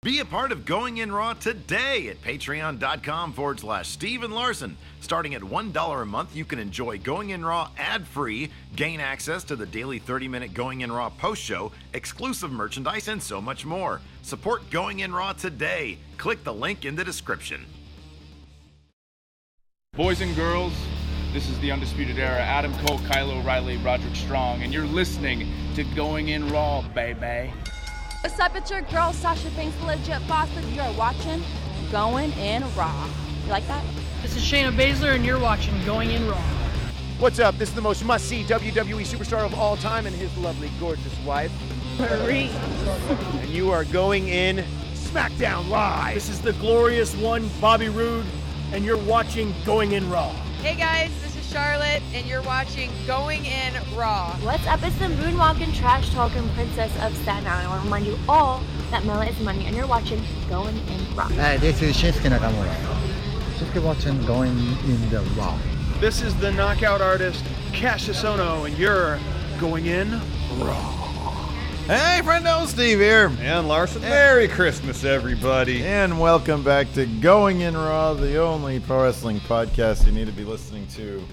Be a part of Going In Raw today at patreon.com/Steven Larson. Starting at $1 a month, you can enjoy Going In Raw ad-free, gain access to the daily 30-minute Going In Raw post show, exclusive merchandise, and so much more. Support Going In Raw today. Click the link in the description. Boys and girls, this is the Undisputed Era. Adam Cole, Kyle O'Reilly, Roderick Strong, and you're listening to Going In Raw, baby. What's up, it's your girl Sasha Banks, legit boss, and you're watching Going In Raw. You like that? This is Shayna Baszler, and you're watching Going In Raw. What's up? This is the most must-see WWE superstar of all time and his lovely, gorgeous wife, Marie. and you are going in SmackDown Live. This is the glorious one, Bobby Roode, and you're watching Going In Raw. Hey guys, this is Charlotte, and you're watching Going In Raw. What's up? It's the moonwalking, trash talking princess of Staten Island. I want to remind you all that Mela is money, and you're watching Going In Raw. Hi, this is Shinsuke Nakamura. Just keep watching Going In the Raw. This is the knockout artist, Cassius Ohno, and you're going in Raw. Hey, friendo, Steve here. And Larson. Merry Christmas, everybody. And welcome back to Going In Raw, the only pro wrestling podcast you need to be listening to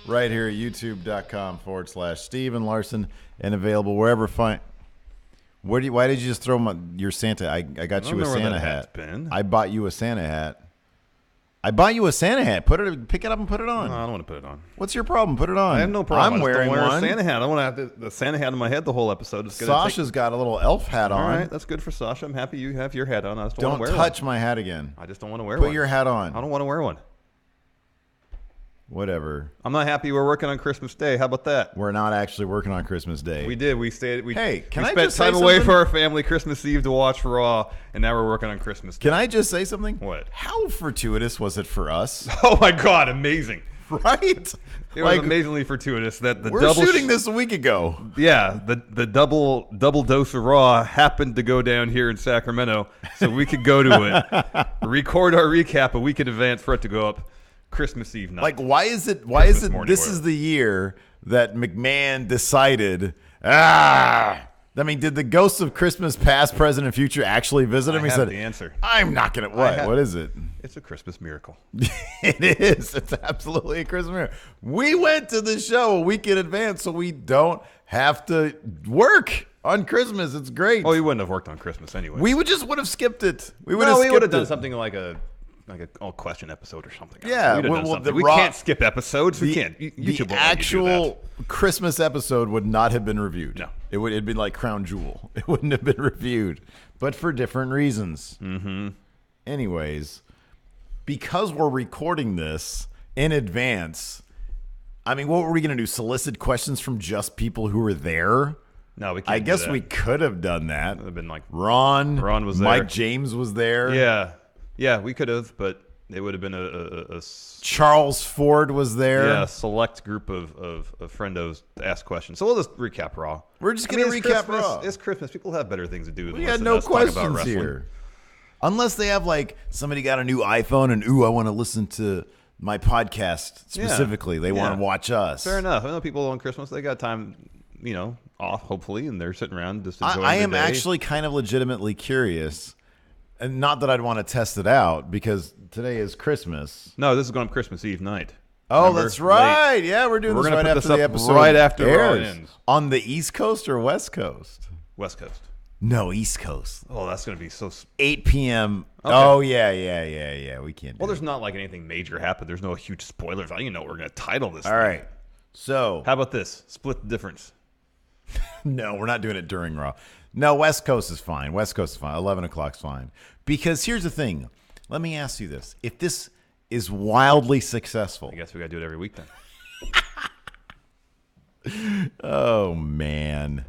right here at youtube.com/Steven Larson and available wherever fine. Why did you just throw your Santa? I got you a Santa hat. I bought you a Santa hat. Pick it up and put it on. No, I don't want to put it on. What's your problem? Put it on. I have no problem. I'm wearing one. A Santa hat. I want to have the Santa hat on my head the whole episode. Sasha's got a little elf hat on. All right, that's good for Sasha. I'm happy you have your hat on. I just don't want to wear touch my hat again. I just don't want to wear one. Put your hat on. I don't want to wear one. Whatever. I'm not happy we're working on Christmas Day. How about that? We're not actually working on Christmas Day. We did. We stayed. Hey, can I spent just say time away something? for our family Christmas Eve to watch Raw, and now we're working on Christmas Day. Can I just say something? What? How fortuitous was it for us? Oh my God, amazing! Right? It was amazingly fortuitous that the we're double shooting this a week ago. Yeah, the double dose of Raw happened to go down here in Sacramento, so we could go to it, record our recap a week in advance for it to go up Christmas Eve night. Like, why is it this is the year that McMahon decided, I mean, did the ghosts of Christmas past, present, and future actually visit him? I have the answer. I'm not going to, what is it? It's a Christmas miracle. It is. It's absolutely a Christmas miracle. We went to the show a week in advance so we don't have to work on Christmas. It's great. Oh, you wouldn't have worked on Christmas anyway. We would have skipped it. We would have done something like a all question episode or something. Yeah, we can't skip episodes. We can't. YouTube the actual Christmas episode would not have been reviewed. No, it'd been like Crown Jewel. It wouldn't have been reviewed, but for different reasons. Mm-hmm. Anyways, because we're recording this in advance, I mean, what were we going to do? Solicit questions from just people who were there? No, we can't. I guess we could have done that. It would have been like Ron was there. Mike James was there. Yeah, we could have, but it would have been a Charles Ford was there. Yeah, a select group of friendos to ask questions. So we'll just recap Raw. We're just going to recap Raw. It's Christmas. People have better things to do. We had no questions here. Unless they have, like, somebody got a new iPhone and, I want to listen to my podcast specifically. Yeah. They want to watch us. Fair enough. I know people on Christmas, they got time, off, hopefully, and they're sitting around just enjoying I am their day. actually kind of legitimately curious. And not that I'd want to test it out because today is Christmas. No, this is going up Christmas Eve night. Oh, remember? That's right. Late. Yeah, we're doing this right after the episode. Right after Raw ends. On the East Coast or West Coast? West Coast. No, East Coast. Oh, that's going to be so... 8 p.m. Okay. Oh, yeah. We can't do there's not like anything major happen. There's no huge spoilers. I don't even know what we're going to title this All right. So... How about this? Split the difference. No, we're not doing it during Raw. No, West Coast is fine. 11 o'clock's fine. Because here's the thing. Let me ask you this. If this is wildly successful... I guess we got to do it every week then. Oh, man.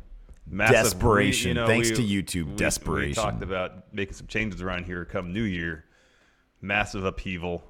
Massive desperation. Thanks to YouTube, desperation. We talked about making some changes around here come New Year. Massive upheaval.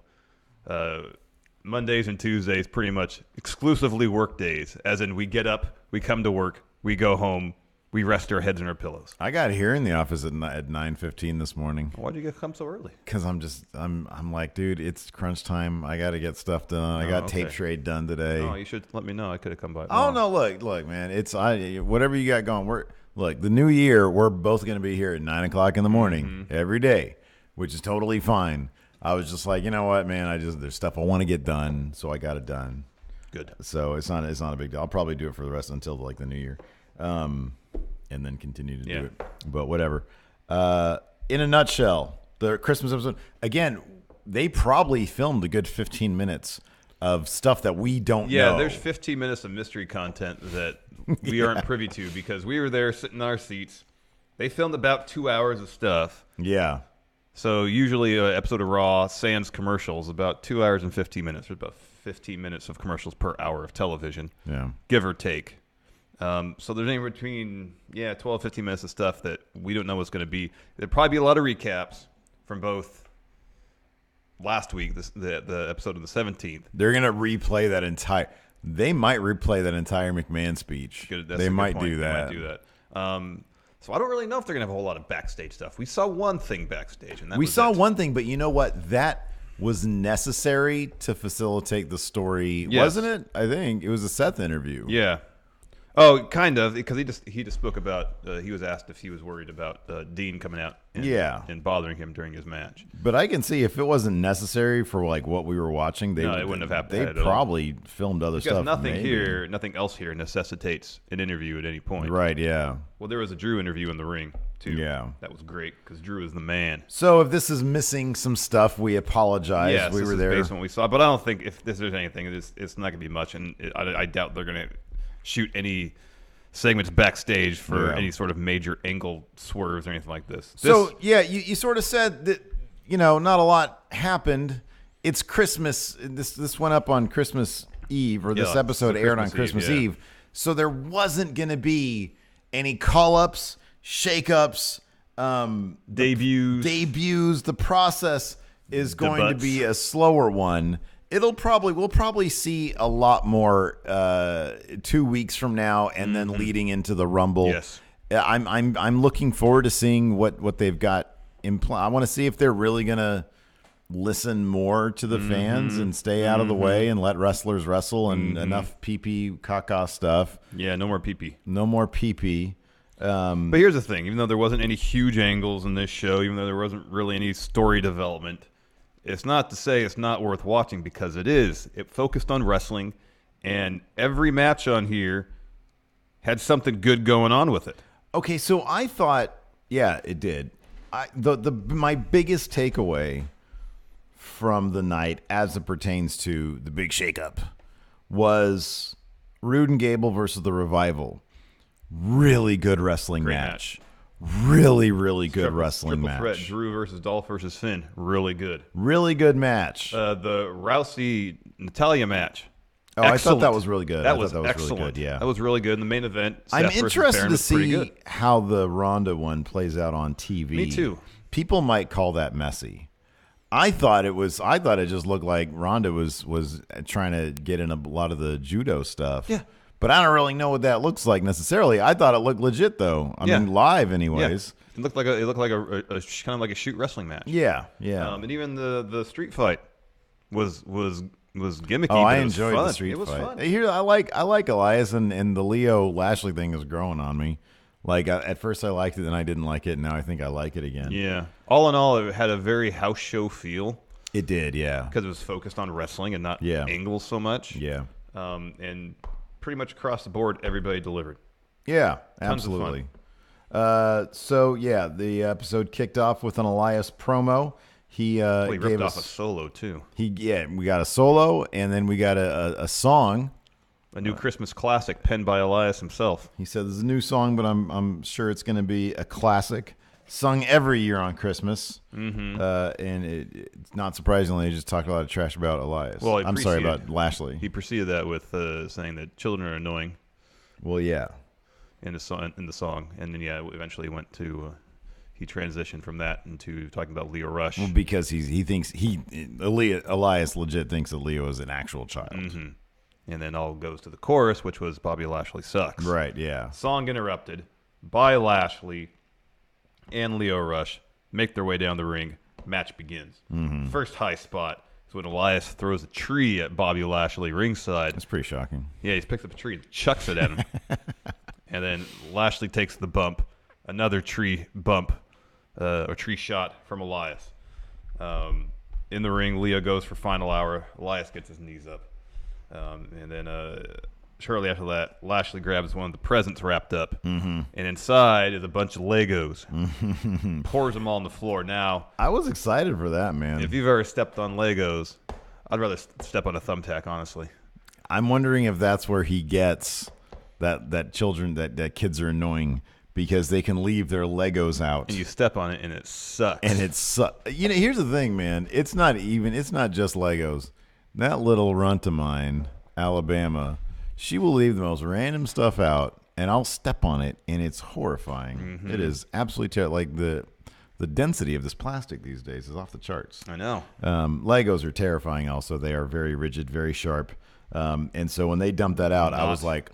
Mondays and Tuesdays pretty much exclusively work days. As in, we get up, we come to work, we go home, we rest our heads in our pillows. I got here in the office at 9:15 this morning. Why'd you come so early? Because I'm like, dude, it's crunch time. I got to get stuff done. I got tape trade done today. Oh, you should let me know. I could have come by. Oh no, look, man, it's whatever you got going. look, the new year, we're both going to be here at 9 o'clock in the morning every day, which is totally fine. I was just like, you know what, man, there's stuff I want to get done, so I got it done. Good. So it's not a big deal. I'll probably do it for the rest until like the new year, and then continue to do it. But whatever. In a nutshell, the Christmas episode, again, they probably filmed a good 15 minutes of stuff that we don't know. Yeah, there's 15 minutes of mystery content that we aren't privy to because we were there sitting in our seats. They filmed about 2 hours of stuff. Yeah. So usually an episode of Raw sans commercials, about 2 hours and 15 minutes. There's about 15 minutes of commercials per hour of television, give or take. So there's anywhere between 12, 15 minutes of stuff that we don't know what's going to be. There'll probably be a lot of recaps from both last week, the episode of the 17th. They're going to replay that entire. They might replay that entire McMahon speech. They might do that. They might do that. So I don't really know if they're going to have a whole lot of backstage stuff. We saw one thing backstage, and that was it. one thing, but you know what? That was necessary to facilitate the story, wasn't it? I think it was a Seth interview. Yeah. Oh, kind of, because he just spoke about. He was asked if he was worried about Dean coming out and bothering him during his match. But I can see if it wasn't necessary for like what we were watching, it wouldn't have happened. They probably filmed other stuff. Because nothing else here necessitates an interview at any point. Right? Yeah. Well, there was a Drew interview in the ring too. Yeah, that was great because Drew is the man. So if this is missing some stuff, we apologize. Yes, we were there. Based on what we saw, but I don't think if there's anything, it's not going to be much, and I doubt they're going to shoot any segments backstage for any sort of major angle swerves or anything like this. So you sort of said that not a lot happened. It's Christmas. This went up on Christmas Eve, or this episode aired on Christmas Eve. So there wasn't going to be any call-ups, shake-ups, debuts. The process is going to be a slower one. We'll probably see a lot more 2 weeks from now, and then leading into the Rumble. Yes, I'm looking forward to seeing what they've got in plan. I want to see if they're really gonna listen more to the fans and stay out of the way and let wrestlers wrestle and enough pee-pee caca stuff. Yeah, no more pee-pee. No more pee-pee. But here's the thing: even though there wasn't any huge angles in this show, even though there wasn't really any story development. It's not to say it's not worth watching, because it is. It focused on wrestling, and every match on here had something good going on with it. Okay, so I thought, it did. My biggest takeaway from the night, as it pertains to the big shakeup, was Rude and Gable versus the Revival. Really good wrestling match. Really, really good wrestling match. Triple threat, Drew versus Dolph versus Finn. Really good. Really good match. The Rousey-Natalia match. Oh, excellent. I thought that was really good. That was excellent. Really good, yeah. That was really good. In the main event, I'm interested to see how the Ronda one plays out on TV. Me too. People might call that messy. I thought it just looked like Ronda was trying to get in a lot of the judo stuff. Yeah. But I don't really know what that looks like necessarily. I thought it looked legit though. I mean, live anyways. Yeah. It looked like a kind of like a shoot wrestling match. Yeah. And even the street fight was gimmicky. Oh, I enjoyed the street fight. It was fun. Here, I like Elias, and the Leo Lashley thing is growing on me. Like at first I liked it, then I didn't like it, and now I think I like it again. Yeah. All in all, it had a very house show feel. It did, yeah. Because it was focused on wrestling and not angles so much. Yeah. And pretty much across the board, everybody delivered. Yeah, absolutely. The episode kicked off with an Elias promo. He ripped gave off a solo too. We got a solo, and then we got a song. A new Christmas classic penned by Elias himself. He said, "This is a new song, but I'm sure it's going to be a classic, sung every year on Christmas." Mm-hmm. And it's not surprisingly, he just talked a lot of trash about Elias. Well, I'm sorry about Lashley. He preceded that with saying that children are annoying. Well, yeah. In the song, and then eventually went to. He transitioned from that into talking about Leo Rush. Well, because he thinks Elias legit thinks that Leo is an actual child. Mm-hmm. And then all goes to the chorus, which was Bobby Lashley sucks. Right, yeah. Song interrupted by Lashley and Leo Rush. Make their way down the ring. Match begins. Mm-hmm. First high spot is when Elias throws a tree at Bobby Lashley ringside. That's pretty shocking. Yeah, he picks up a tree and chucks it at him. And then Lashley takes the bump, another tree bump, or tree shot from Elias. In the ring, Leo goes for final hour. Elias gets his knees up. And then shortly after that, Lashley grabs one of the presents wrapped up. And inside is a bunch of Legos. Pours them all on the floor. Now, I was excited for that, man. if you've ever stepped on Legos, I'd rather step on a thumbtack, honestly. I'm wondering if that's where he gets that kids are annoying because they can leave their Legos out. And you step on it, and it sucks. Here's the thing, man. It's not just Legos. That little runt of mine, Alabama, she will leave the most random stuff out, and I'll step on it, and it's horrifying. It is absolutely terrible. Like the density of this plastic these days is off the charts. I know. Legos are terrifying also. They are very rigid, very sharp. And so when they dumped that out, I was like...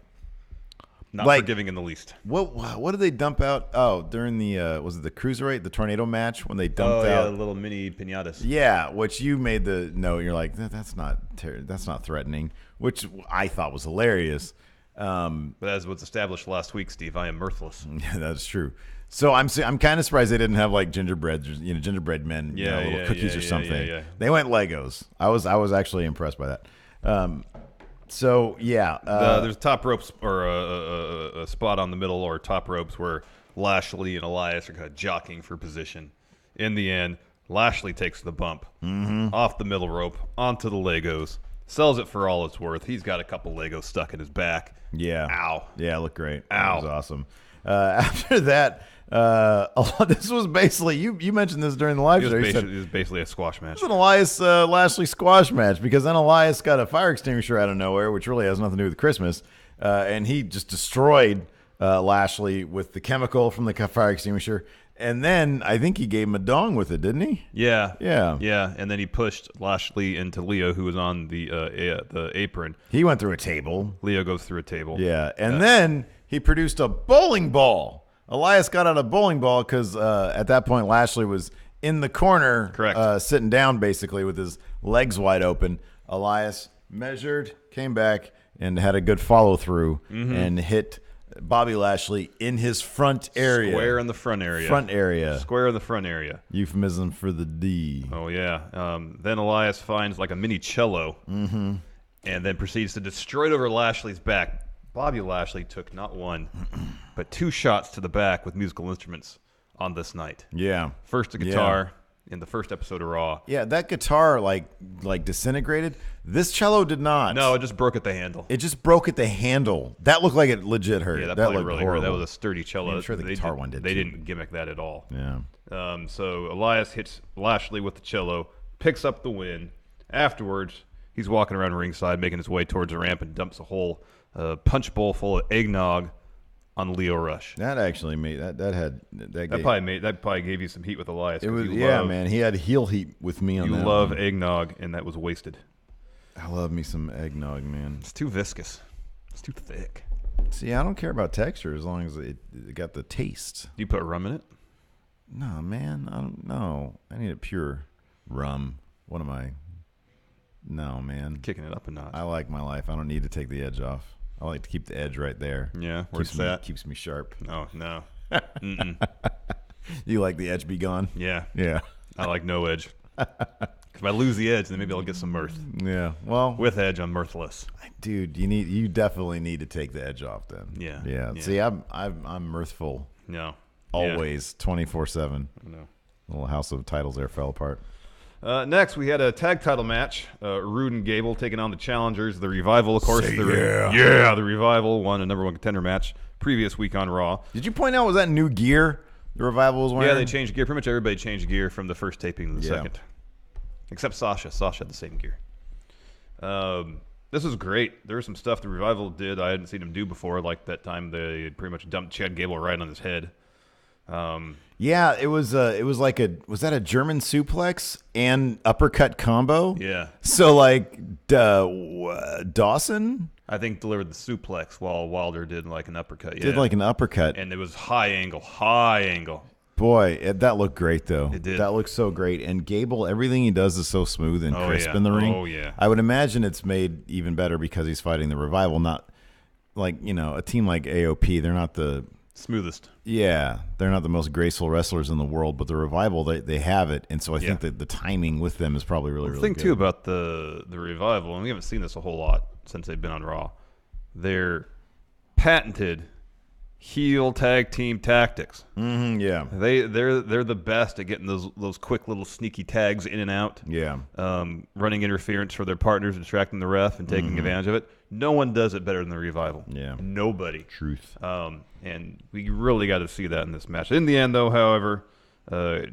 Not forgiving in the least. What did they dump out? Oh, during the was it the Cruiserweight, the Tornado match when they dumped out the little mini piñatas. Yeah, which you made the note. You're like that's not threatening, which I thought was hilarious. But as was established last week, Steve, I am mirthless. Yeah, that's true. So I'm kind of surprised they didn't have like gingerbread men, little cookies or something. Yeah. They went Legos. I was actually impressed by that. So yeah, there's top ropes or a spot on the middle or top ropes where Lashley and Elias are kind of jockeying for position. In the end, Lashley takes the bump off the middle rope onto the Legos, sells it for all it's worth. He's got a couple Legos stuck in his back. Yeah. Ow. Yeah, it looked great. Ow. It was awesome. After that, this was basically you mentioned this during the live show. It was basically a squash match. It was an Elias Lashley squash match because then Elias got a fire extinguisher out of nowhere, which really has nothing to do with Christmas, and he just destroyed Lashley with the chemical from the fire extinguisher. And then I think he gave him a dong with it, didn't he? Yeah. Yeah. And then he pushed Lashley into Leo, who was on the apron. He went through a table. Leo goes through a table. Yeah. And then he produced a bowling ball. Elias got out a bowling ball because at that point Lashley was in the corner, correct, sitting down basically with his legs wide open. Elias measured, came back, and had a good follow through and hit Bobby Lashley in his front area. Square in the front area. Square in the front area. Euphemism for the D. Oh, yeah. Then Elias finds like a mini cello and then proceeds to destroy it over Lashley's back. Bobby Lashley took not one, but two shots to the back with musical instruments on this night. Yeah. First a guitar in the first episode of Raw. Yeah, that guitar like disintegrated. This cello did not. No, it just broke at the handle. It just broke at the handle. That looked like it legit hurt. Yeah, that looked really horrible. hurt. That was a sturdy cello. I'm sure the guitar one did. They too. didn't gimmick that at all. Yeah. So Elias hits Lashley with the cello, picks up the win. Afterwards, he's walking around ringside, making his way towards the ramp, and dumps a whole punch bowl full of eggnog on Leo Rush. That actually made that probably gave you some heat with Elias. It was man. He had heel heat with me on that. You love eggnog, and that was wasted. I love me some eggnog, man. It's too viscous. It's too thick. See, I don't care about texture as long as it got the taste. Do you put rum in it? No, man. I don't know. I need it pure rum. What am I? No, man. Kicking it up a notch. I like my life. I don't need to take the edge off. I like to keep the edge right there. Yeah, where's that? Keeps me sharp. Oh, no. You like the edge be gone? Yeah. Yeah. I like no edge. Because if I lose the edge, then maybe I'll get some mirth. Yeah. Well, with edge, I'm mirthless. Dude, you definitely need to take the edge off then. Yeah. See, I'm mirthful. No. Always, 24/7. No. Little house of titles there fell apart. Next, we had a tag title match. Rude and Gable taking on the challengers. The Revival, of course. The Revival won a number one contender match previous week on Raw. Did you point out, was that new gear the Revival was wearing? Yeah, they changed gear. Pretty much everybody changed gear from the first taping to the second. Except Sasha. Sasha had the same gear. This was great. There was some stuff the Revival did I hadn't seen them do before, like that time they pretty much dumped Chad Gable right on his head. Yeah, it was like was that a German suplex and uppercut combo? Yeah. So like Dawson, I think, delivered the suplex while Wilder did like an uppercut. Did like an uppercut. And it was high angle. Boy, that looked great though. It did. That looked so great. And Gable, everything he does is so smooth and crisp in the ring. Oh yeah. I would imagine it's made even better because he's fighting the Revival, not like, a team like AOP, they're not the smoothest. Yeah, they're not the most graceful wrestlers in the world, but the Revival, they have it, and so I think that the timing with them is probably really, really good. The thing too about the Revival, and we haven't seen this a whole lot since they've been on Raw, they're patented heel tag team tactics. Yeah, they're the best at getting those quick little sneaky tags in and out. Yeah, running interference for their partners, distracting the ref, and taking advantage of it. No one does it better than the Revival. Yeah, nobody. Truth. And we really got to see that in this match. In the end, though, however,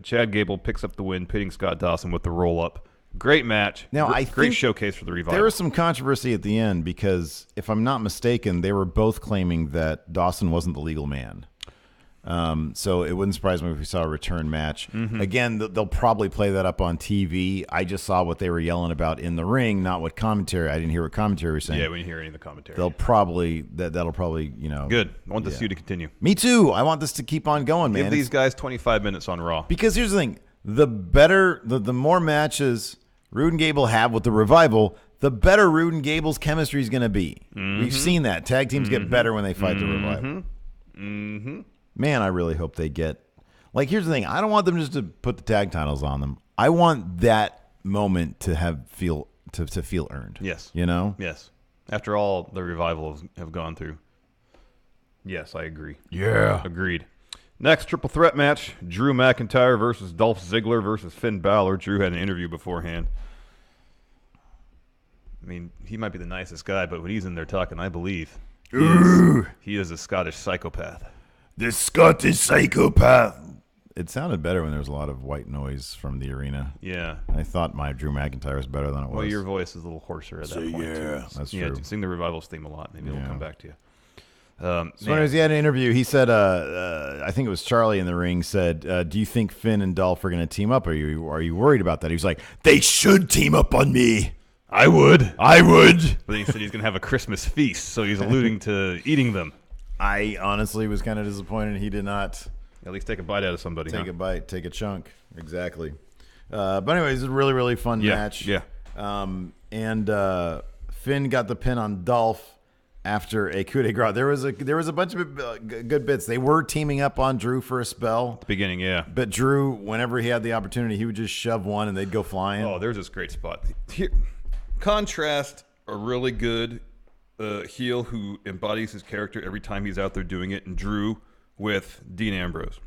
Chad Gable picks up the win, pitting Scott Dawson with the roll up. Great match. Now, great showcase for the Revival. There was some controversy at the end because, if I'm not mistaken, they were both claiming that Dawson wasn't the legal man. So it wouldn't surprise me if we saw a return match. Again, they'll probably play that up on TV. I just saw what they were yelling about in the ring, not what commentary. I didn't hear what commentary was saying. Yeah, we didn't hear any of the commentary. That'll probably Good. I want this feud to continue. Me too. I want this to keep on going, man. Give these guys 25 minutes on Raw. Because here's the thing: the better, the more matches Rude and Gable have with the Revival, the better Rude and Gable's chemistry is going to be. We've seen that. Tag teams get better when they fight the Revival. Man, I really hope they get... Like, here's the thing. I don't want them just to put the tag titles on them. I want that moment to feel earned. Yes. Yes. After all the Revival have gone through. Yes, I agree. Yeah. Agreed. Next triple threat match, Drew McIntyre versus Dolph Ziggler versus Finn Balor. Drew had an interview beforehand. I mean, he might be the nicest guy, but when he's in there talking, I believe he is a Scottish psychopath. The Scottish psychopath. It sounded better when there was a lot of white noise from the arena. Yeah. I thought my Drew McIntyre was better than it was. Well, your voice is a little hoarser at that point. Yeah, that's true. Yeah, sing the Revival's theme a lot. Maybe it'll come back to you. So anyways, he had an interview. He said, I think it was Charlie in the ring, said, do you think Finn and Dolph are going to team up? Are you worried about that? He was like, they should team up on me. I would. But then he said he's going to have a Christmas feast, so he's alluding to eating them. I honestly was kind of disappointed he did not. At least take a bite out of somebody. Take a bite, take a chunk. Exactly. But anyways, it's a really, really fun match. Yeah. And Finn got the pin on Dolph after a coup de grace. There was a bunch of good bits. They were teaming up on Drew for a spell. At the beginning, yeah. But Drew, whenever he had the opportunity, he would just shove one and they'd go flying. Oh, there's this great spot. Here, contrast a really good heel who embodies his character every time he's out there doing it, and Drew with Dean Ambrose.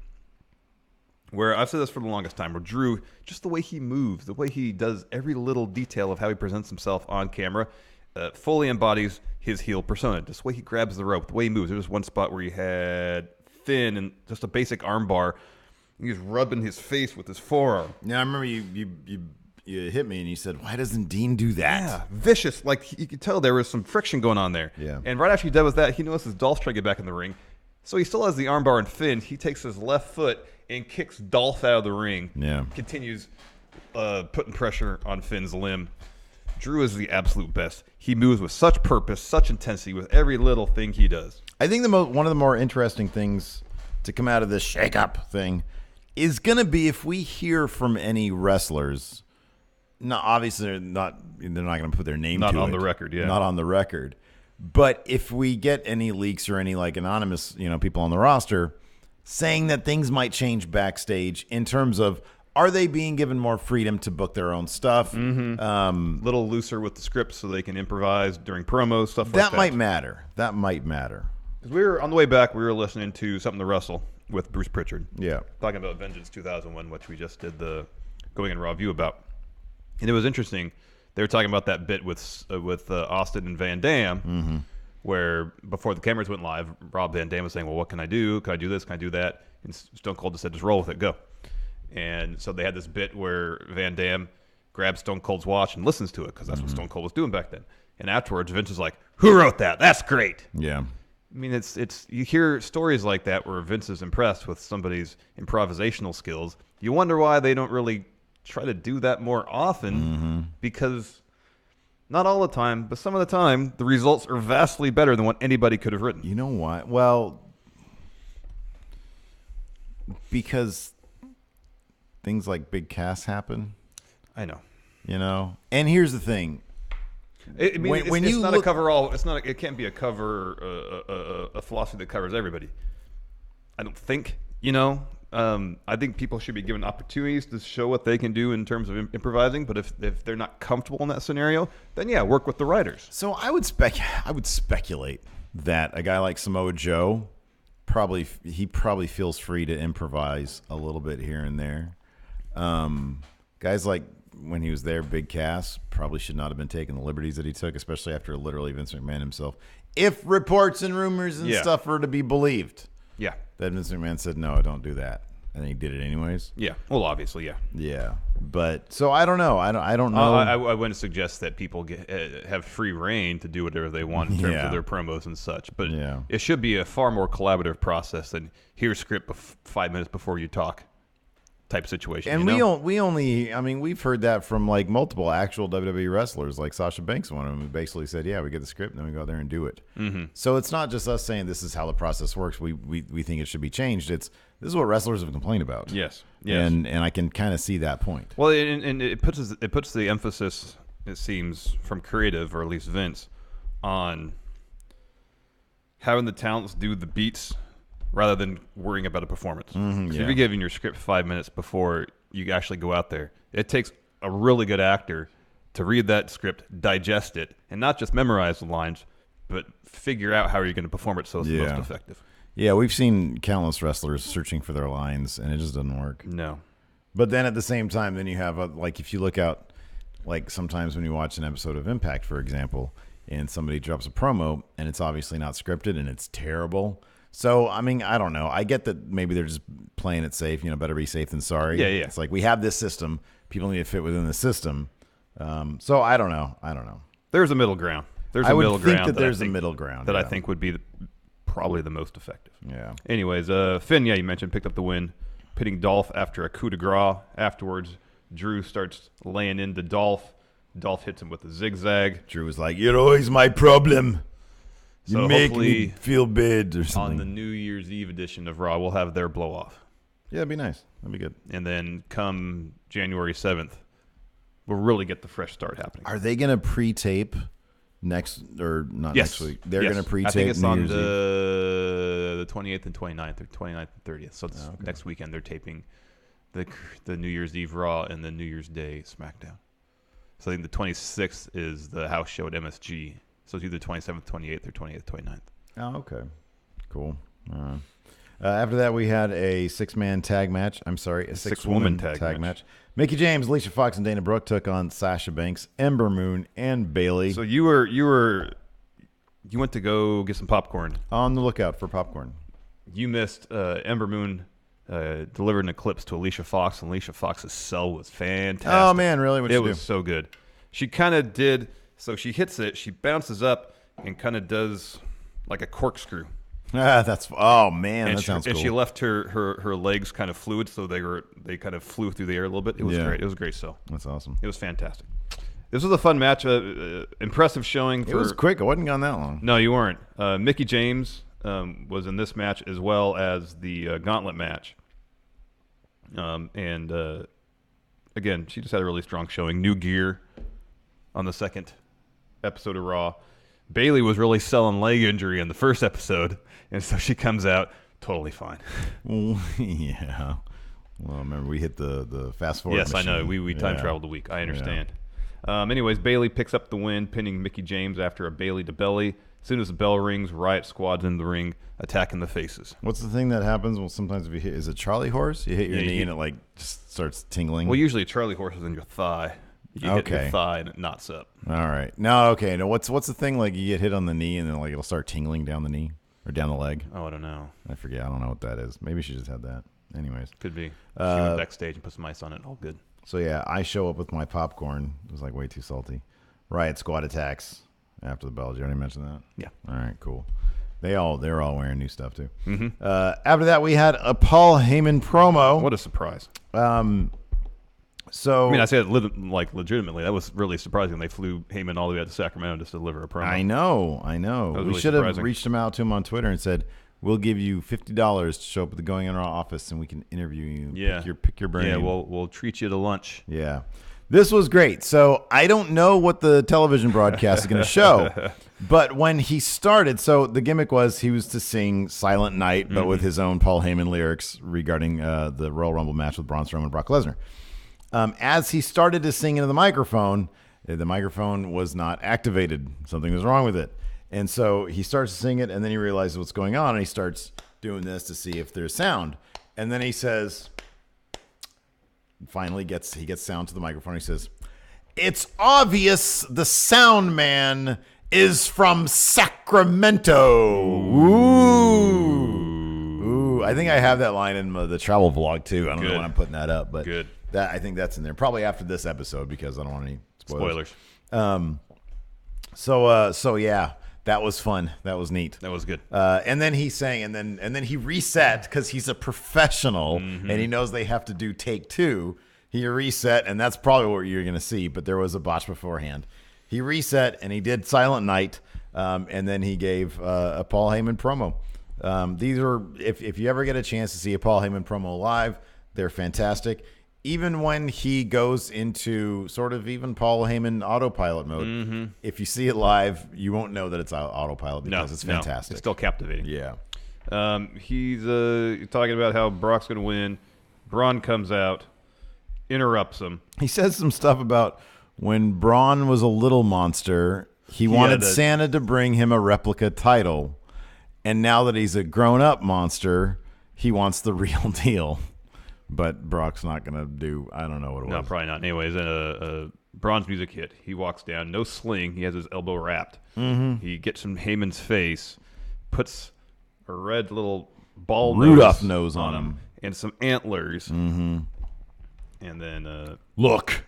Where I've said this for the longest time, where Drew, just the way he moves, the way he does every little detail of how he presents himself on camera, fully embodies his heel persona. Just the way he grabs the rope, the way he moves. There was one spot where he had Finn and just a basic arm bar. He was rubbing his face with his forearm. Yeah, I remember you hit me and you said, why doesn't Dean do that? Yeah, vicious. Like, you could tell there was some friction going on there. Yeah. And right after he did with that, he notices Dolph trying to get back in the ring. So he still has the armbar and Finn. He takes his left foot and kicks Dolph out of the ring. Yeah. Continues putting pressure on Finn's limb. Drew is the absolute best. He moves with such purpose, such intensity with every little thing he does. I think one of the more interesting things to come out of this shake-up thing is going to be if we hear from any wrestlers. No, obviously they're not going to put their name to it. Not on the record, yeah. Not on the record. But if we get any leaks or any like anonymous, people on the roster saying that things might change backstage in terms of, are they being given more freedom to book their own stuff? Little looser with the script so they can improvise during promos, stuff like that. That might matter. Because we were on the way back, we were listening to Something to Wrestle with Bruce Pritchard. Yeah. Talking about Vengeance 2001, which we just did the Going in Raw view about. And it was interesting. They were talking about that bit with Austin and Van Dam, where before the cameras went live, Rob Van Dam was saying, well, what can I do? Can I do this? Can I do that? And Stone Cold just said, just roll with it, go. And so they had this bit where Van Dam grabs Stone Cold's watch and listens to it, because that's what Stone Cold was doing back then. And afterwards, Vince is like, who wrote that? That's great. Yeah. I mean, it's you hear stories like that where Vince is impressed with somebody's improvisational skills. You wonder why they don't really try to do that more often, because not all the time, but some of the time, the results are vastly better than what anybody could have written. You know why? Well, because things like big casts happen. I know. And here's the thing. It's not a cover all. It's not. It can't be a cover, a philosophy that covers everybody. I don't think. I think people should be given opportunities to show what they can do in terms of improvising. But if they're not comfortable in that scenario, then yeah, work with the writers. So I would speculate that a guy like Samoa Joe probably feels free to improvise a little bit here and there. Guys like when he was there, Big Cass probably should not have been taking the liberties that he took, especially after literally Vince McMahon himself. If reports and rumors and stuff are to be believed. Yeah. That Vince McMahon said, no, don't do that. And he did it anyways. Yeah. Well, obviously, yeah. Yeah. But, so I don't know. I don't know. I wouldn't suggest that people have free reign to do whatever they want in terms of their promos and such. But it should be a far more collaborative process than here's script 5 minutes before you talk type situation. And we've heard that from like multiple actual WWE wrestlers, like Sasha Banks, one of them, who basically said, yeah, we get the script and then we go out there and do it. Mm-hmm. So it's not just us saying this is how the process works. We think it should be changed. This is what wrestlers have complained about. Yes. And I can kind of see that point. Well, and it puts the emphasis, it seems, from creative, or at least Vince, on having the talents do the beats rather than worrying about a performance. Mm-hmm, so if you're giving your script 5 minutes before you actually go out there, it takes a really good actor to read that script, digest it, and not just memorize the lines, but figure out how you're going to perform it so it's the most effective. Yeah, we've seen countless wrestlers searching for their lines, and it just doesn't work. No. But then at the same time, then you have, like, if you look out, like sometimes when you watch an episode of Impact, for example, and somebody drops a promo, and it's obviously not scripted, and it's terrible. So, I mean, I don't know. I get that maybe they're just playing it safe. Better be safe than sorry. Yeah. It's like we have this system. People need to fit within the system. So, I don't know. There's a middle ground. I would think that there's a middle ground. That I think would be probably the most effective. Yeah. Anyways, Finn, you mentioned, picked up the win, pitting Dolph after a coup de grace. Afterwards, Drew starts laying into Dolph. Dolph hits him with a zigzag. Drew was like, "You're always my problem. You So make me feel bad," or something. On the New Year's Eve edition of Raw, we'll have their blow off. Yeah, that'd be nice. That'd be good. And then come January 7th, we'll really get the fresh start happening. Are they going to pre-tape next next week? They're going to pre-tape. I think it's New on Year's Eve. the 28th and 29th, or 29th and 30th. So it's next weekend they're taping the New Year's Eve Raw and the New Year's Day SmackDown. So I think the 26th is the house show at MSG. So it's either 27th, 28th, or 28th, 29th. Oh, okay. Cool. After that, we had a six-man tag match. I'm sorry, a six-woman tag match. Mickey James, Alicia Fox, and Dana Brooke took on Sasha Banks, Ember Moon, and Bayley. So you went to go get some popcorn. On the lookout for popcorn. You missed Ember Moon delivered an eclipse to Alicia Fox, and Alicia Fox's sell was fantastic. Oh, man, really? What'd she do? It was so good. She kind of did... So she hits it, she bounces up, and kind of does like a corkscrew. That sounds cool. And she left her legs kind of fluid, so they kind of flew through the air a little bit. It was great. It was a great sell. That's awesome. It was fantastic. This was a fun match. Impressive showing. It was quick. It wasn't gone that long. No, you weren't. Mickey James was in this match as well as the gauntlet match. And again, she just had a really strong showing. New gear on the second episode of Raw. Bayley was really selling leg injury in the first episode, and so she comes out totally fine. Yeah. Well, remember we hit the fast forward. Yes, machine. I know. We time traveled a week. I understand. Yeah. Anyways, Bayley picks up the win, pinning Mickey James after a Bayley to belly. As soon as the bell rings, Riot Squad's in the ring, attacking the faces. What's the thing that happens? Well, sometimes if you hit, is it Charlie horse? You hit your knee and it like just starts tingling. Well, usually a Charlie horse is in your thigh. You hit your thigh and it knots up. All right. No, okay. No, what's the thing? Like you get hit on the knee and then like it'll start tingling down the knee or down the leg. Oh, I don't know. I forget. I don't know what that is. Maybe she just had that. Anyways. Could be. She went backstage and put some ice on it. All good. So yeah, I show up with my popcorn. It was like way too salty. Riot Squad attacks after the bell. Did you already mention that? Yeah. All right, cool. They're all wearing new stuff too. Mm-hmm. After that, we had a Paul Heyman promo. What a surprise. So I mean, I say it legitimately. That was really surprising. They flew Heyman all the way out to Sacramento just to deliver a promo. I know. We really should have surprising. reached him out to him on Twitter and said, "We'll give you $50 to show up at the Going In Raw office, and we can interview you. Yeah, pick your brain. Yeah, we'll treat you to lunch. Yeah. This was great. So I don't know what the television broadcast is going to show, but when he started, so the gimmick was he was to sing Silent Night, but with his own Paul Heyman lyrics regarding the Royal Rumble match with Braun Strowman and Brock Lesnar. As he started to sing into the microphone was not activated. Something was wrong with it. And so he starts to sing it, and then he realizes what's going on, and he starts doing this to see if there's sound. And then he says, finally he gets sound to the microphone. He says, "It's obvious the sound man is from Sacramento." Ooh. I think I have that line in the travel vlog too. I don't know when I'm putting that up, but I think that's in there. Probably after this episode because I don't want any spoilers. So yeah, that was fun. That was neat. That was good. And then he sang, and then he reset because he's a professional and he knows they have to do take 2. He reset, and that's probably what you're going to see. But there was a botch beforehand. He reset and he did Silent Night, and then he gave a Paul Heyman promo. These are if you ever get a chance to see a Paul Heyman promo live, they're fantastic. Even when he goes into sort of even Paul Heyman autopilot mode, if you see it live, you won't know that it's autopilot because it's fantastic. It's still captivating. Yeah. He's talking about how Brock's going to win. Braun comes out, interrupts him. He says some stuff about when Braun was a little monster, he wanted Santa to bring him a replica title. And now that he's a grown-up monster, he wants the real deal. But Brock's not going to do, I don't know what it was. No, probably not. Anyways, Braun's music hit. He walks down, no sling. He has his elbow wrapped. He gets in Heyman's face, puts a red little ball Rudolph nose on him. And some antlers. And then... Look,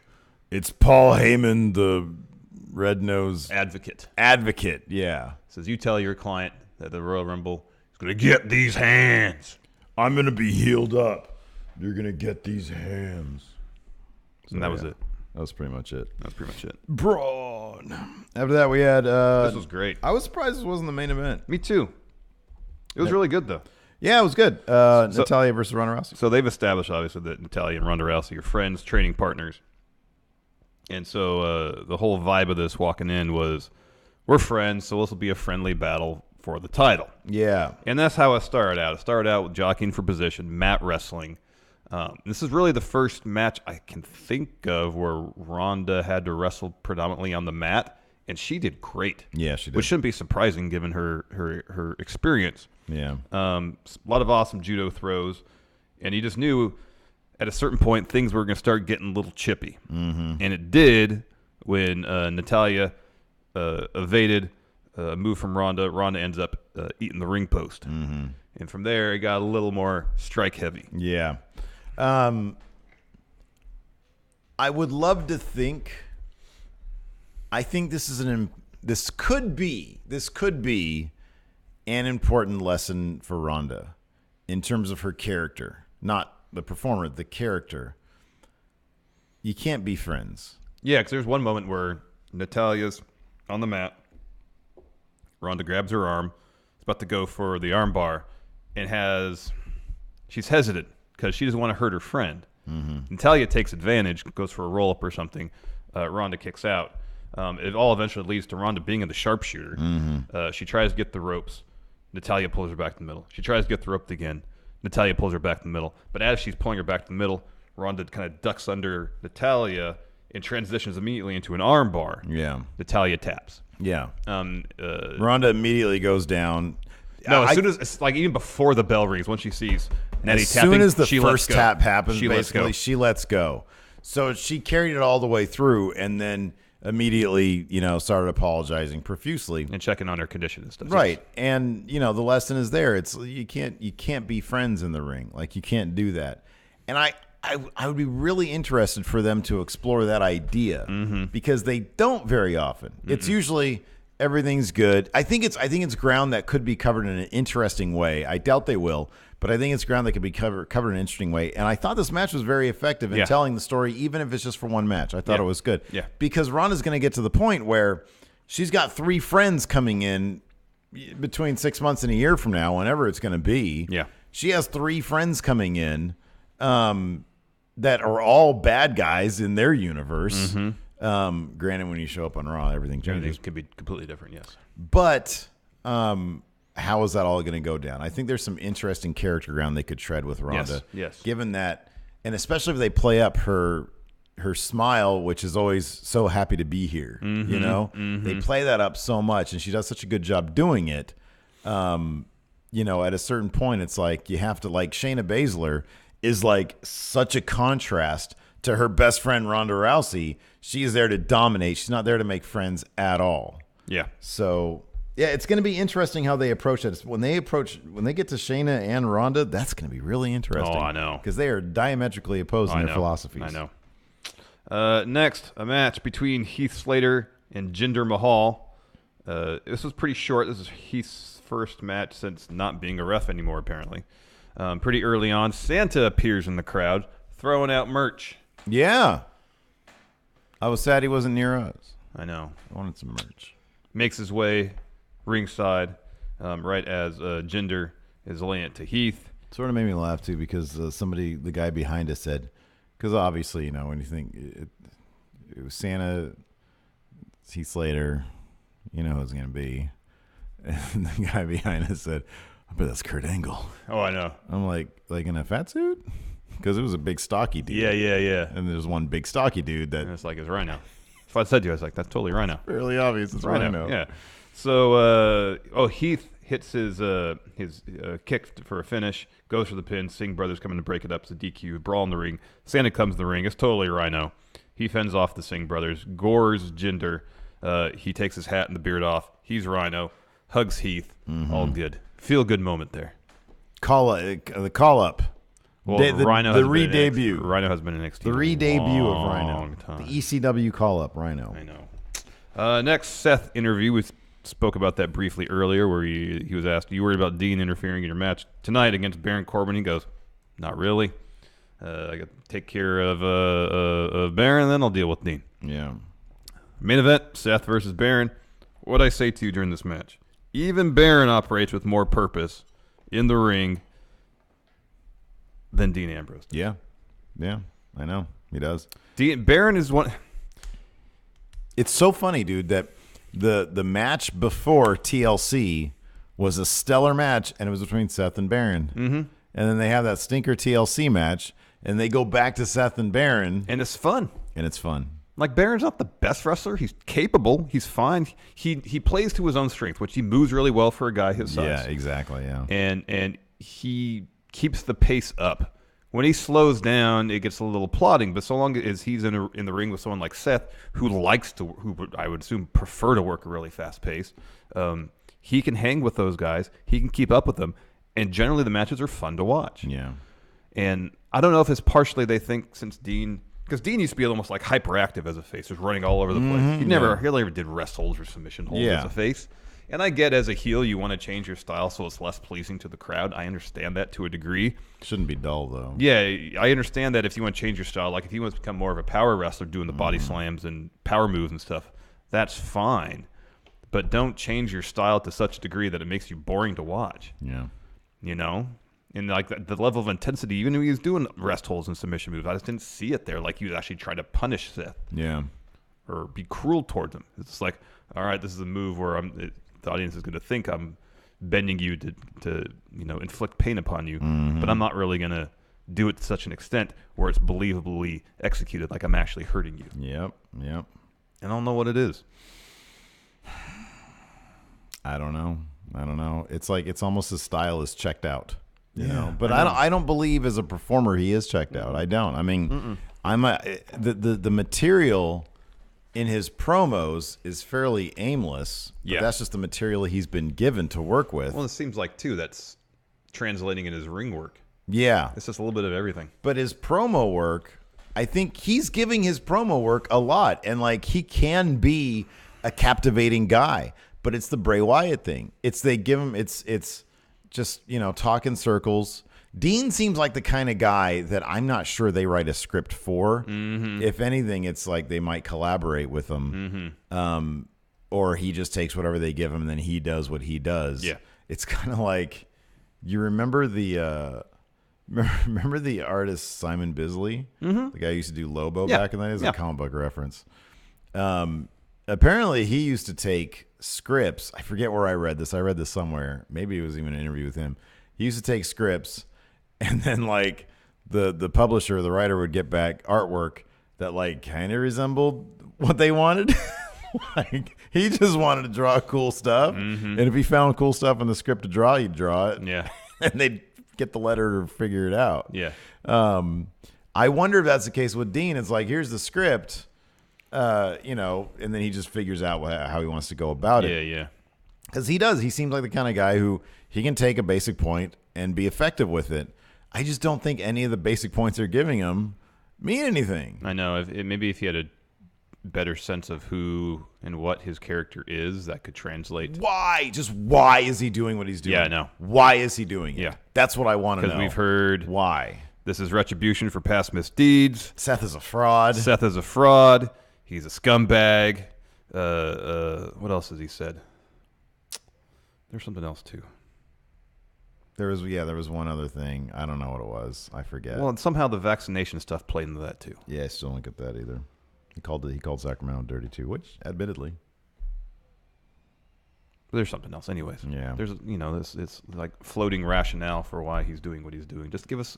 it's Paul Heyman, the red-nosed... Advocate, yeah. Says, you tell your client that the Royal Rumble is going to get these hands. I'm going to be healed up. You're going to get these hands. So and that was it. That was pretty much it. Braun. After that, we had... this was great. I was surprised this wasn't the main event. Me too. It was really good, though. Yeah, it was good. Natalya versus Ronda Rousey. So they've established, obviously, that Natalya and Ronda Rousey are friends, training partners. And so the whole vibe of this walking in was, we're friends, so this will be a friendly battle for the title. Yeah. And that's how it started out. It started out with jockeying for position, mat wrestling. This is really the first match I can think of where Ronda had to wrestle predominantly on the mat, and she did great. Yeah, she did. Which shouldn't be surprising given her experience. Yeah. A lot of awesome judo throws, and you just knew at a certain point things were going to start getting a little chippy. And it did when Natalya evaded a move from Ronda. Ronda ends up eating the ring post. And from there, it got a little more strike heavy. Yeah. I would love to think. I think this could be an important lesson for Ronda in terms of her character, not the performer, the character. You can't be friends. Yeah, because there's one moment where Natalya's on the mat. Ronda grabs her arm. Is about to go for the arm bar, and she's hesitant because she doesn't want to hurt her friend. Natalya takes advantage, goes for a roll-up or something. Ronda kicks out. It all eventually leads to Ronda being in the sharpshooter. She tries to get the ropes. Natalya pulls her back to the middle. She tries to get the rope again. Natalya pulls her back to the middle. But as she's pulling her back to the middle, Ronda kind of ducks under Natalya and transitions immediately into an arm bar. Yeah. Natalya taps. Yeah. Ronda immediately goes down. No, as soon as it's like even before the bell rings, once she sees Natty tapping, soon as the she first tap happens, she she lets go. So she carried it all the way through, and then immediately, started apologizing profusely and checking on her condition and stuff. Right, and the lesson is there. It's you can't be friends in the ring. Like you can't do that. And I would be really interested for them to explore that idea because they don't very often. It's usually everything's good. I think it's ground that could be covered in an interesting way. I doubt they will, but I think it's ground that could be covered in an interesting way. And I thought this match was very effective in telling the story, even if it's just for one match. I thought it was good. Yeah. Because Ronda's going to get to the point where she's got 3 friends coming in between 6 months and a year from now, whenever it's going to be. Yeah. She has 3 friends coming in. that are all bad guys in their universe. Mm-hmm. Granted, when you show up on Raw, everything changes. Everything could be completely different, yes. But how is that all going to go down? I think there's some interesting character ground they could tread with Ronda. Yes. Given that, and especially if they play up her smile, which is always so happy to be here. Mm-hmm. You know, they play that up so much, and she does such a good job doing it. You know, at a certain point, it's like you have to, like, Shayna Baszler is like such a contrast to her best friend Ronda Rousey. She is there to dominate. She's not there to make friends at all. Yeah. So yeah, it's going to be interesting how they approach it. When they get to Shayna and Ronda, that's going to be really interesting. Oh, I know, because they are diametrically opposed in their philosophies. I know. Next, a match between Heath Slater and Jinder Mahal. This was pretty short. This is Heath's first match since not being a ref anymore, apparently. Pretty early on, Santa appears in the crowd, throwing out merch. Yeah. I was sad he wasn't near us. I know. I wanted some merch. Makes his way ringside right as Jinder is laying it to Heath. Sort of made me laugh, too, because the guy behind us said, because obviously, you know, when you think it was Santa, Heath Slater, you know who it's going to be. And the guy behind us said, I bet that's Kurt Angle. Oh, I know. I'm like in a fat suit? Because it was a big stocky dude. Yeah. And there's one big stocky dude that... And it's like, it's Rhino. That's what I said to you. I was like, that's totally Rhino. Fairly obvious. It's Rhino. Yeah. So, Heath hits his kick for a finish, goes for the pin. Singh brothers come in to break it up. It's a DQ, brawl in the ring. Santa comes in the ring. It's totally Rhino. He fends off the Singh brothers, gores Jinder. He takes his hat and the beard off. He's Rhino. Hugs Heath. All good. Feel good moment there. The call up. Well, Rhino the re-debut. Rhino has been in NXT. The re-debut of Rhino. Long time. The ECW call up Rhino. I know. Next Seth interview. We spoke about that briefly earlier, where he was asked, "Are you worried about Dean interfering in your match tonight against Baron Corbin?" He goes, "Not really. I got to take care of Baron, then I'll deal with Dean." Yeah. Main event: Seth versus Baron. What'd I say to you during this match? Even Baron operates with more purpose in the ring than Dean Ambrose. Yeah, I know he does. Baron is one. It's so funny, dude, that the match before TLC was a stellar match, and it was between Seth and Baron. Mm-hmm. And then they have that stinker TLC match, and they go back to Seth and Baron, and it's fun. Like, Baron's not the best wrestler. He's capable. He's fine. He plays to his own strength, which he moves really well for a guy his size. Yeah, exactly. Yeah, and he keeps the pace up. When he slows down, it gets a little plodding. But so long as he's in the ring with someone like Seth, who would, I would assume, prefer to work a really fast pace, he can hang with those guys. He can keep up with them, and generally the matches are fun to watch. Yeah, and I don't know if it's partially they think since Dean. Because Dean used to be almost like hyperactive as a face, just running all over the place. He never did rest holds or submission holds as a face. And I get as a heel, you want to change your style so it's less pleasing to the crowd. I understand that to a degree. Shouldn't be dull, though. Yeah, I understand that if you want to change your style, like if you want to become more of a power wrestler doing the body slams and power moves and stuff, that's fine. But don't change your style to such a degree that it makes you boring to watch. Yeah. You know? And like the level of intensity, even when he was doing rest holds and submission moves, I just didn't see it there. Like he was actually trying to punish Seth, or be cruel towards him. It's like, all right, this is a move where the audience is going to think I'm bending you to inflict pain upon you, but I'm not really going to do it to such an extent where it's believably executed, like I'm actually hurting you. Yep. And I don't know what it is. I don't know. It's like it's almost his style is checked out. You know, but I don't believe as a performer he is checked out. I don't. I mean, the material in his promos is fairly aimless. But that's just the material he's been given to work with. Well, it seems like too that's translating in his ring work. Yeah, it's just a little bit of everything. But his promo work, I think he's giving his promo work a lot, and like he can be a captivating guy. But it's the Bray Wyatt thing. They give him it's just, talk in circles. Dean seems like the kind of guy that I'm not sure they write a script for. Mm-hmm. If anything, it's like they might collaborate with him. Mm-hmm. Or he just takes whatever they give him and then he does what he does. Yeah. It's kind of like, you remember the Remember the artist Simon Bisley? Mm-hmm. The guy who used to do Lobo Yeah. back in the day? It's Yeah. a comic book reference. Apparently, he used to take scripts. I forget where I read this. I read this somewhere. Maybe it was even an interview with him. He used to take scripts, and then like the publisher, the writer would get back artwork that like kind of resembled what they wanted. Like he just wanted to draw cool stuff, and if he found cool stuff in the script to draw, he'd draw it. Yeah, and they'd get the letter to figure it out. Yeah. I wonder if that's the case with Dean. It's like, here's the script, and then he just figures out how he wants to go about it. Yeah. Because he does. He seems like the kind of guy who he can take a basic point and be effective with it. I just don't think any of the basic points they're giving him mean anything. I know. Maybe if he had a better sense of who and what his character is, that could translate. Why? Just why is he doing what he's doing? Yeah, I know. Why is he doing it? Yeah. That's what I want to know. Because we've heard why. This is retribution for past misdeeds. Seth is a fraud. He's a scumbag. What else has he said? There's something else too. There was one other thing. I don't know what it was. I forget. Well, and somehow the vaccination stuff played into that too. Yeah, I still don't get that either. He called Sacramento dirty too, which admittedly. But there's something else, anyways. Yeah. There's it's like floating rationale for why he's doing what he's doing. Just give us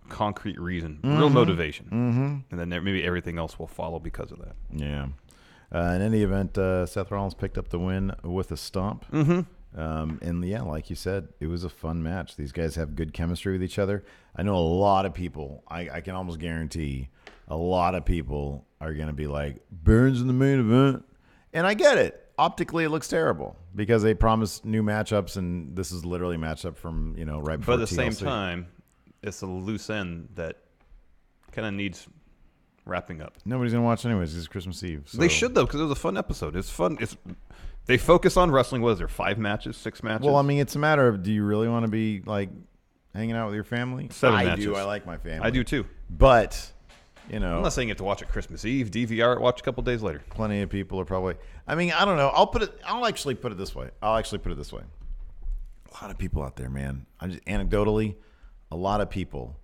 concrete reason, real motivation, and then maybe everything else will follow because of that. Yeah. In any event, Seth Rollins picked up the win with a stomp. And yeah, like you said, it was a fun match. These guys have good chemistry with each other. I know a lot of people, I can almost guarantee a lot of people are going to be like, Burns in the main event. And I get it. Optically, it looks terrible because they promised new matchups, and this is literally a matchup from, right before But at the same TLC. time, it's a loose end that kind of needs wrapping up. Nobody's going to watch anyways. It's Christmas Eve. So. They should, though, because it was a fun episode. It's fun. They focus on wrestling. What is there, 5 matches, 6 matches? Well, I mean, it's a matter of, do you really want to be, like, hanging out with your family? 7 I matches. do. I like my family. I do, too. But, I'm not saying you have to watch it Christmas Eve, DVR it, watch a couple days later. Plenty of people are probably, I mean, I don't know. I'll actually put it this way. A lot of people out there, man. Anecdotally, a lot of people.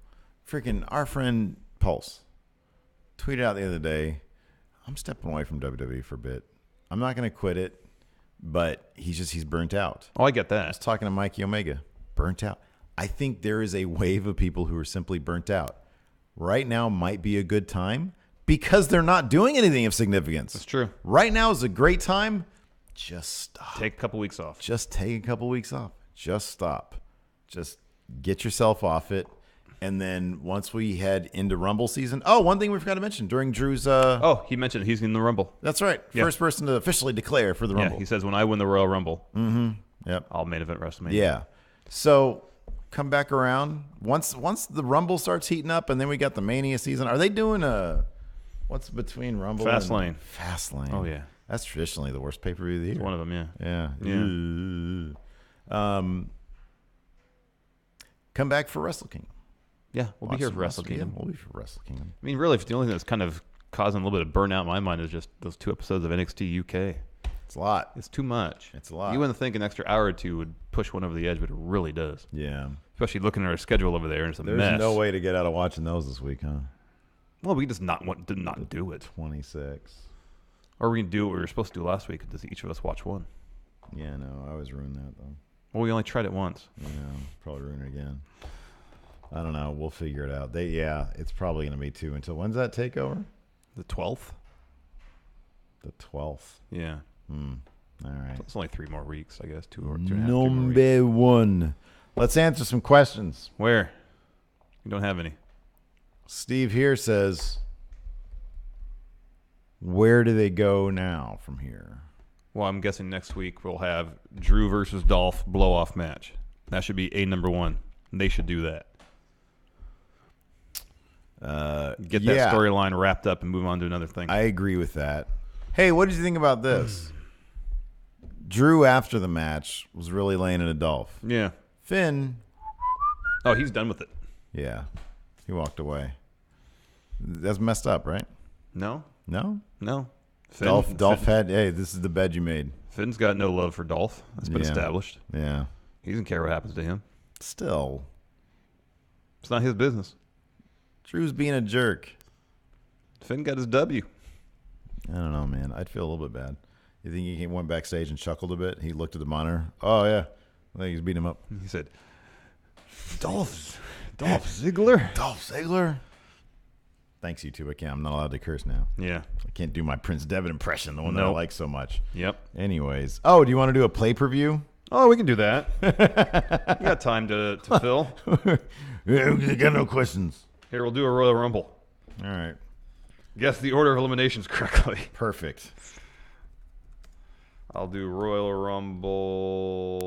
Freaking our friend Pulse tweeted out the other day, I'm stepping away from WWE for a bit. I'm not going to quit it, but he's burnt out. Oh, I get that. I was talking to Mikey Omega. Burnt out. I think there is a wave of people who are simply burnt out. Right now might be a good time because they're not doing anything of significance. That's true. Right now is a great time. Just stop. Take a couple weeks off. Just take a couple weeks off. Just stop. Just get yourself off it. And then once we head into Rumble season. Oh, one thing we forgot to mention during Drew's. He mentioned he's in the Rumble. That's right. Yeah. First person to officially declare for the Rumble. Yeah, he says when I win the Royal Rumble, Yep. I'll main event WrestleMania. Yeah. So come back around once the Rumble starts heating up, and then we got the Mania season. Are they doing what's between Rumble Fastlane? Fastlane. Oh yeah, that's traditionally the worst pay per view of the year. It's one of them. Come back for Wrestle Kingdom. Yeah, we'll be here for Wrestle Kingdom. Yeah, we'll be for Wrestle Kingdom. I mean, really, the only thing that's kind of causing a little bit of burnout in my mind is just those 2 episodes of NXT UK. It's a lot. It's too much. It's a lot. You wouldn't think an extra hour or 2 would push one over the edge, but it really does. Yeah. Especially looking at our schedule over there, and it's a There's mess. no way to get out of watching those this week, huh? Well, we just not do it. 26. Or we can do what we were supposed to do last week. Does each of us watch one? Yeah, no, I always ruin that though. Well, we only tried it once. Yeah, probably ruin it again. I don't know. We'll figure it out. It's probably going to be 2 until when's that takeover? The 12th. The 12th. Yeah. All right. It's only 3 more weeks, I guess. 2 or 2.5. 3 more weeks. Number 1. Let's answer some questions. Where? You don't have any. Steve here says, where do they go now from here? Well, I'm guessing next week we'll have Drew versus Dolph blow-off match. That should be number 1. They should do that. Get that storyline wrapped up and move on to another thing. I agree with that. Hey, what did you think about this? Drew, after the match, was really laying into Dolph. Yeah. Finn. Oh, he's done with it. Yeah. He walked away. That's messed up, right? No. No? No. Dolph had, hey, this is the bed you made. Finn's got no love for Dolph. That's been established. Yeah. He doesn't care what happens to him. Still. It's not his business. Drew's being a jerk. Finn got his W. I don't know, man. I'd feel a little bit bad. You think he went backstage and chuckled a bit? He looked at the monitor. Oh, yeah. I think he's beating him up. He said, Dolph Ziggler? Dolph Ziggler? Thanks, YouTube. I'm not allowed to curse now. Yeah. I can't do my Prince Devitt impression, the one that I like so much. Yep. Anyways. Oh, do you want to do a pay-per-view? Oh, we can do that. You got time to fill. Yeah, I got no questions. Here, we'll do a Royal Rumble. All right. Guess the order of eliminations correctly. Perfect. I'll do Royal Rumble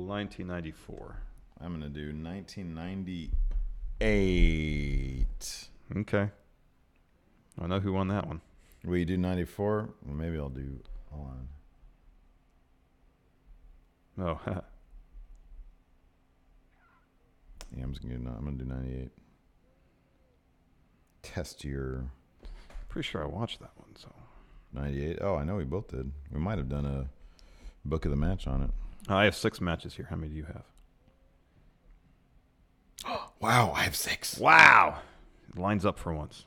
1994. I'm going to do 1998. Okay. I know who won that one. Will you do 94? Well, maybe I'll do... Hold on. Oh, yeah, I'm going to do 98. Test your... Pretty sure I watched that one, so... 98? Oh, I know we both did. We might have done a book of the match on it. I have 6 matches here. How many do you have? Wow, I have 6. Wow. It lines up for once.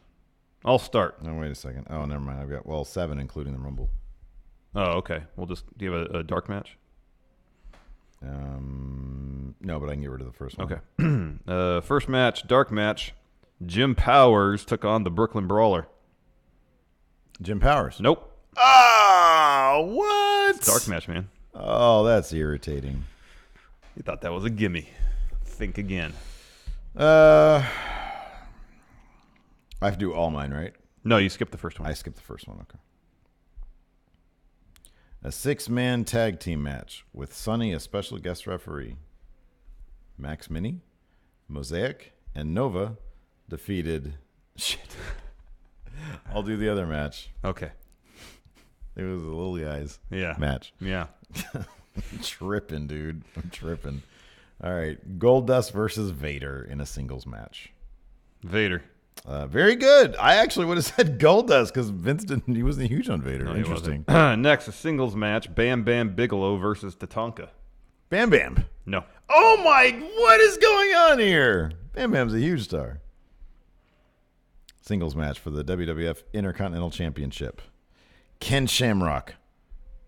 I'll start. No, wait a second. Oh, never mind. I've got, 7, including the Rumble. Oh, okay. We'll just... Do you have a dark match? No, but I can get rid of the first one. Okay. First match, dark match. Jim Powers took on the Brooklyn Brawler. Jim Powers? Nope. Oh, what? It's dark match, man. Oh, that's irritating. You thought that was a gimme. Think again. I have to do all mine, right? No, you skipped the first one. I skipped the first one, okay. A 6-man tag team match with Sonny, a special guest referee. Max Mini, Mosaic, and Nova defeated... Shit. I'll do the other match. Okay. It was the little guys match. Yeah. I'm tripping, dude. I'm tripping. All right. Goldust versus Vader in a singles match. Vader. Very good. I actually would have said Goldust because Vince didn't. He wasn't huge on Vader. No, interesting. Next, a singles match: Bam Bam Bigelow versus Tatanka. Bam Bam. No. Oh my! What is going on here? Bam Bam's a huge star. Singles match for the WWF Intercontinental Championship: Ken Shamrock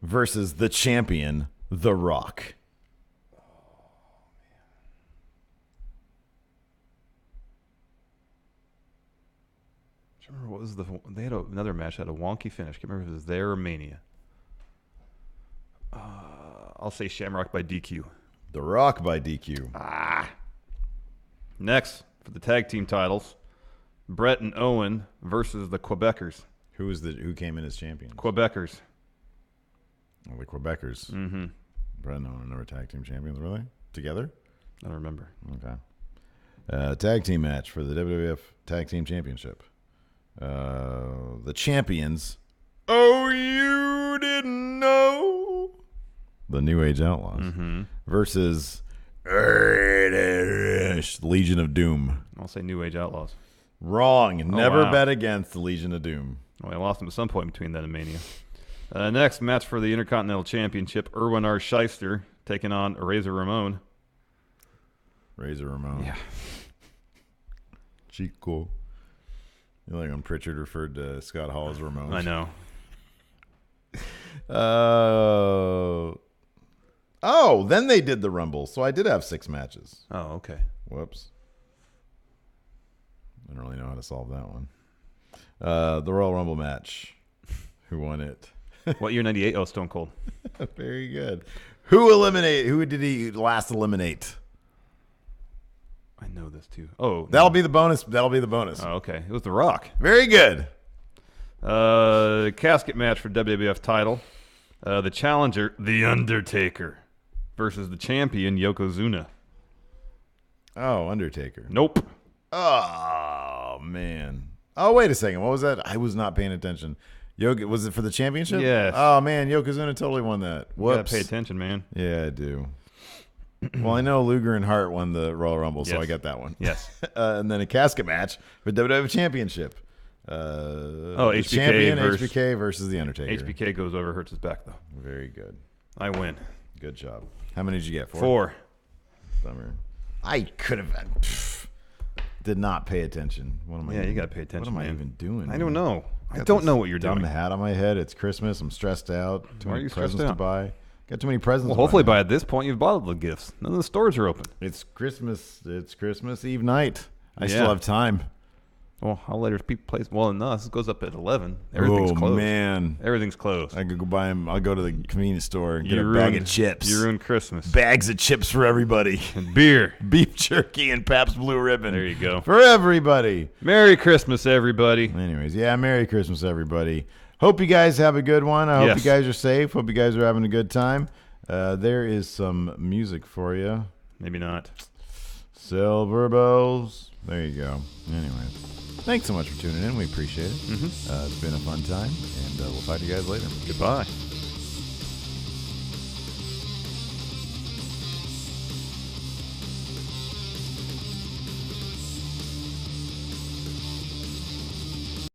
versus the champion, The Rock. I remember what was they had another match that had a wonky finish. I can't remember if it was there or Mania. I'll say Shamrock by DQ. The Rock by DQ. Next, for the tag team titles, Brett and Owen versus the Quebecers. Who came in as champions? Quebecers. Oh, the Quebecers. Mm-hmm. Brett and Owen are never tag team champions, were they? Together? I don't remember. Okay. Tag team match for the WWF Tag Team Championship. The champions. Oh, you didn't know? The New Age Outlaws versus Legion of Doom. I'll say New Age Outlaws. Wrong. Never bet against the Legion of Doom. Well, I lost them at some point between that and Mania. Next match for the Intercontinental Championship: Erwin R. Shyster taking on Razor Ramon. Razor Ramon. Yeah. Chico. You like when Pritchard referred to Scott Hall as Ramon? I know. Then they did the Rumble. So I did have 6 matches. Oh, okay. Whoops. I don't really know how to solve that one. The Royal Rumble match. Who won it? What year? 98? Oh, Stone Cold. Very good. Who did he last eliminate? I know this too. Oh, that'll be the bonus. Oh, okay. It was The Rock. Very good. Casket match for WWF title. The challenger, The Undertaker, versus the champion, Yokozuna. Oh, Undertaker. Nope. Oh, man. Oh, wait a second. What was that? I was not paying attention. Was it for the championship? Yes. Oh, man. Yokozuna totally won that. Whoops. You gotta pay attention, man. Yeah, I do. Well, I know Luger and Hart won the Royal Rumble, so Yes. I got that one. Yes. And then a casket match for WWF Championship. HBK champion versus HBK versus the Undertaker. HBK goes over, hurts his back though. Very good. I win. Good job. How many did you get? 4. Bummer. I could have. Did not pay attention. What am I? You got to pay attention. What am I even doing? I don't know. I don't know what you're doing. Dumb hat on my head. It's Christmas. I'm stressed out. Too many presents to buy. Got too many presents. Well, hopefully by this point you've bought all the gifts. None of the stores are open. It's Christmas. It's Christmas Eve night. I still have time. Well, how late are people place? Well, no, this goes up at 11. Everything's closed. Oh man, everything's closed. I could go buy them. I'll go to the convenience store and get a bag of chips. You ruined Christmas. Bags of chips for everybody. And beer, beef jerky, and Pabst Blue Ribbon. There you go. For everybody. Merry Christmas, everybody. Anyways, Merry Christmas, everybody. Hope you guys have a good one. I hope you guys are safe. Hope you guys are having a good time. There is some music for you. Maybe not. Silver bells. There you go. Anyways, thanks so much for tuning in. We appreciate it. It's been a fun time, and we'll talk to you guys later. Goodbye.